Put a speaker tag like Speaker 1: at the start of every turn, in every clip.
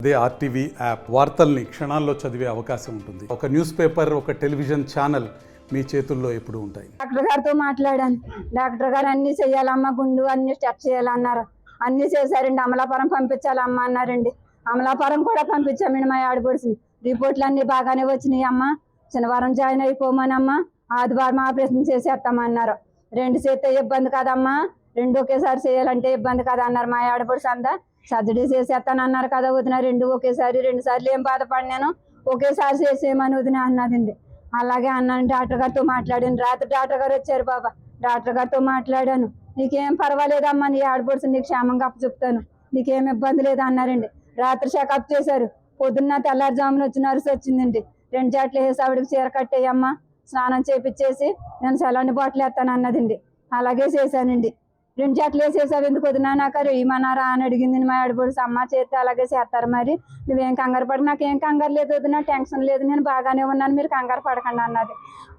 Speaker 1: అదే RTV app వార్తల్ని క్షణాల్లో చదివే అవకాశం ఉంటుంది. ఒక న్యూస్ పేపర్, ఒక టెలివిజన్ ఛానల్ మీ చేతుల్లో ఎప్పుడు ఉంటాయి.
Speaker 2: డాక్టర్ గారితో మాట్లాడాను. డాక్టర్ గారు అన్ని చెయ్యాలమ్మా, గుండు అన్ని టెస్ట్ చేయాలన్నారు. అన్ని చేశారండి. అమలాపురం పంపించాలమ్మా అన్నారండి. అమలాపురం కూడా పంపించామండి. మా ఆడపడుచుని రిపోర్ట్లు అన్ని బాగానే వచ్చినాయి అమ్మ, శనివారం జాయిన్ అయిపోమానమ్మా, ఆదివారం ఆపరేషన్ చేసేస్తామన్నారు. 2 చేస్తే ఇబ్బంది కదమ్మా, 2 ఒకేసారి చేయాలంటే ఇబ్బంది కదా అన్నారు. మా ఆడపడుచు అందా సర్జరీ చేసేస్తాను అన్నారు కదా వదిన, 2 ఒకేసారి, 2 సార్లు ఏం బాధపడినాను, ఒకేసారి చేసేయమని వదిన అన్నదండి. అలాగే అన్నాను. డాక్టర్ గారితో మాట్లాడాను. రాత్రి డాక్టర్ గారు వచ్చారు బాబా. డాక్టర్ గారితో మాట్లాడాను. నీకేం పర్వాలేదమ్మా, నీ ఆడపడుచు నీకు క్షేమంగా చెప్తాను, నీకేం ఇబ్బంది లేదు అన్నారండి. రాత్రి చెకప్ చేశారు. పొద్దున్న తెల్లారుజామున వచ్చి నర్సు వచ్చిందండి. 2 జాట్లు వేసి ఆవిడకి చీర కట్టేయమ్మా, స్నానం చేపించేసి నేను సెలవుని బాటిల్ వేస్తాను అన్నదండి. అలాగే చేశానండి. 2 జాట్లు వేసేసావు ఎందుకు వదినా, నాకు ఏమన్నారా అని అడిగింది మా ఆడపడుచు. అమ్మ చేస్తే అలాగే చేస్తారు, మరి నువ్వేం కంగారు పడకు, నాకేం కంగారు లేదు వదినా, టెన్షన్ లేదు, నేను బాగానే ఉన్నాను, మీరు కంగారు పడకండి అన్నది.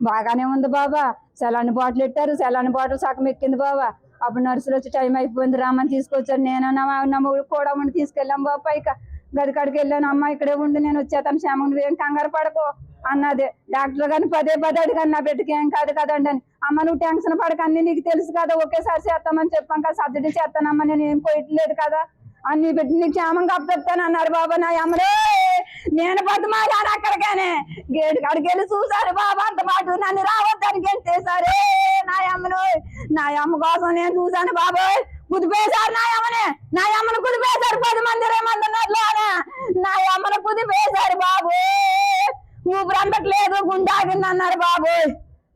Speaker 2: బాగానే ఉంది బాబా. సెలవుని బాటిల్ పెట్టారు. సెలవుని బాటిల్ సగం ఎక్కింది బాబా. అప్పుడు నర్సులు వచ్చి టైం అయిపోయింది రామని తీసుకొచ్చారు. నేను నా మొగుడు కూడా ఉండి తీసుకెళ్ళాం బాబా. పైకి గది కాడికి వెళ్ళాను. అమ్మ ఇక్కడే ఉండి నేను వచ్చేతాను క్షేమం, నువ్వేం కంగారు పడకో అన్నది. డాక్టర్ గారిని పదే అడిగాను, నా బిడ్డకి ఏం కాదు కదండి అని. అమ్మ నువ్వు టెన్షన్ పడక, అన్ని నీకు తెలుసు కదా, ఒకేసారి చేస్తామని చెప్పాం కదా, సర్జరీ చేస్తానమ్మా, నేను ఏం పోయట్లేదు కదా, అన్ని బిడ్డ నీకు క్షేమంగా అప్పచెప్తాను అన్నారు బాబా. నా అమ్మరే నేను బతుమాలాను అక్కడికనే గేటు కాడికి వెళ్ళి చూసారు బాబా. అంత మాట నన్ను రావద్దని గెంటేశారే నా అమ్మను. నా అమ్మ కోసం నేను చూశాను బాబోయ్. కుదిపేశారు నా అమ్మను కుదిపేశారు. 10 మంది రేమంటున్నట్లోనే నా అమ్మను కుదిపేశారు బాబు. ఊపిరి అందట్లేదు, గుండె ఆగింది అన్నారు బాబు.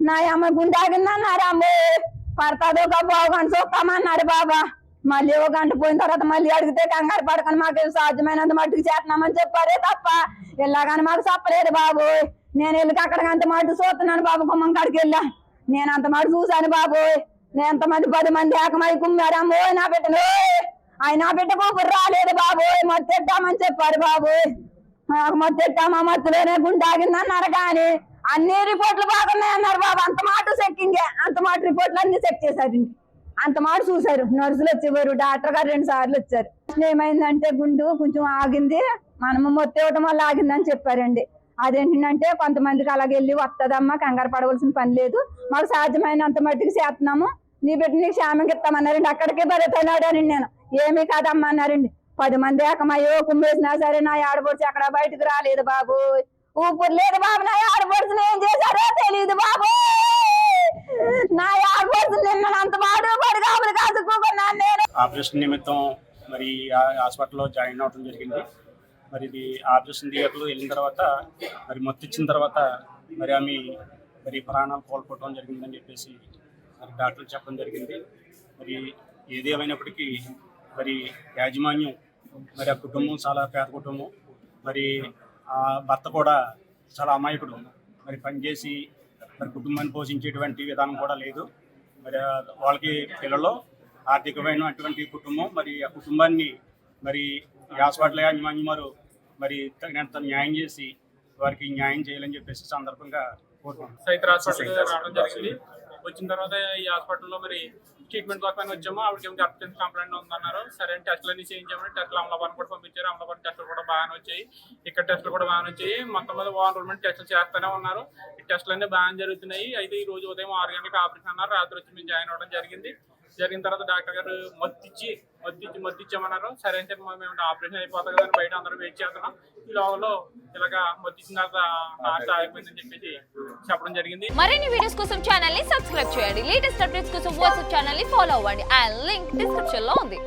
Speaker 2: నా అమ్మ గుండె ఆగింది అన్నారు. అమ్మ పడతాదో ఒక 1 గంట చూస్తామన్నారు బాబా. మళ్ళీ 1 గంట పోయిన తర్వాత మళ్ళీ అడిగితే కంగారు పడకని మాకు సాధ్యమైనంత మట్టుకు చేస్తున్నామని చెప్పారే తప్ప ఎలాగని మాకు చెప్పలేదు బాబు. నేను వెళ్ళి అక్కడికి అంత మట్టు చూస్తున్నాను బాబు. గుమ్మం కాడికి వెళ్ళా, నేను అంత మటు చూశాను బాబు. నేను ఎంతమంది 10 మంది ఏకమై కుమ్మారు. అమ్మో నా బిడ్డను, ఆయన నా బిడ్డకు ఊపిరి రాలేదు బాబు, మొత్తెట్టామని చెప్పారు బాబు. మొత్తెట్టామా, మత్తులోనే గుండె ఆగింది అన్నారు. కానీ అన్ని రిపోర్ట్లు బాగున్నాయి అన్నారు బాబు. అంత మాట చెక్కింగే, అంత మాట రిపోర్ట్లు అన్ని చెక్ చేశారు, అంత మాట చూశారు. నర్సులు వచ్చేవారు, డాక్టర్ గారు 2 సార్లు వచ్చారు. ఏమైందంటే గుండు కొంచెం ఆగింది, మనము మొత్తం ఇవ్వటం వల్ల ఆగిందని చెప్పారండి. అదేంటంటే కొంతమందికి అలాగే వెళ్ళి వస్తుందమ్మా, కంగారు పడవలసిన పని లేదు, మాకు సాధ్యమైనంత మట్టికి చేస్తున్నాము, నీ బిడ్డ నీకు క్షేమంగా ఇస్తామన్నారండి. అక్కడికే బరుతున్నాడని నేను ఏమీ కాదమ్మా అన్నారండి. 10 మంది ఏకమయ్యో కుమ్మేసినా సరే నా ఆడపడుచు అక్కడ బయటకు రాలేదు బాబు. ఊపిరి లేదు బాబు. నా ఆడపడుచుని ఏం చేశారో తెలియదు బాబు. నా ఆడపడుచు నిన్న అంత పడి కాపులు కాసుకున్నాను నేను.
Speaker 3: ఆపరేషన్ నిమిత్తం మరి హాస్పిటల్లో జాయిన్ అవ్వడం జరిగింది. మరి ఇది ఆపరేషన్ థియేటర్లో వెళ్ళిన తర్వాత మరి మొత్తం ఇచ్చిన తర్వాత మరి ఆమె మరి ప్రాణాలు కోల్పోవడం జరిగిందని చెప్పేసి మరి డాక్టర్లు చెప్పడం జరిగింది. మరి ఏది ఏమైనప్పటికీ మరి యాజమాన్యం, మరి ఆ కుటుంబం చాలా పేద కుటుంబం, మరి ఆ భర్త కూడా చాలా అమాయకుడు, మరి పనిచేసి మరి కుటుంబాన్ని పోషించేటువంటి విధానం కూడా లేదు. మరి వాళ్ళకి పిల్లలు ఆర్థికమైనటువంటి కుటుంబం, మరి ఆ కుటుంబాన్ని మరి హాస్పిటల్ యాజమాన్యం వారు మరి తగినంత న్యాయం చేసి వారికి న్యాయం చేయాలని చెప్పేసి సందర్భంగా కోరుకుంటున్నాం.
Speaker 4: సైతం హాస్పిటల్ రావడం జరిగింది. వచ్చిన తర్వాత ఈ హాస్పిటల్లో మరి ట్రీట్మెంట్ కోసం వచ్చాము. ఆవిడకి ఏమి అర్జెంట్ కంప్లైంట్ ఉందన్నారు. సరే టెస్టులు అన్ని చేయించామని టెస్టులు అమలాపురం కూడా పంపించారు. అమలాపురం టెస్టులు కూడా బాగానే వచ్చాయి, ఇక్కడ టెస్టులు కూడా బాగానే వచ్చాయి. మొత్తం మీద ఓవరాల్మెంట్ టెస్టులు చేస్తూనే ఉన్నారు. ఈ టెస్టులు అన్నీ బాగానే జరుగుతున్నాయి. అయితే ఈ రోజు ఉదయం 6 గంటలకు ఆపరేషన్ అన్నారు. రాత్రి వచ్చి మేము జాయిన్ అవ్వడం జరిగింది. జరిగిన తర్వాత డాక్టర్ గారు మత్తిచ్చామన్నారు. సరే అని చెప్పి మేము ఆపరేషన్ అయిపోతుంది కదా బయట అందరూ వెయిట్ చేస్తున్నాం. ఈ లోపల ఇలాగా మత్తిచ్చిన తర్వాత హార్ట్ ఆగిపోయిందని చెప్పేసి చెప్పడం జరిగింది.
Speaker 5: మరిన్ని వీడియోస్ కోసం ఛానల్ ని సబ్స్క్రైబ్ చేయండి. లేటెస్ట్ అప్డేట్స్ కోసం వాట్సాప్ ఛానల్ ని ఫాలో అవ్వండి. ఆ లింక్ డిస్క్రిప్షన్ లో ఉంది.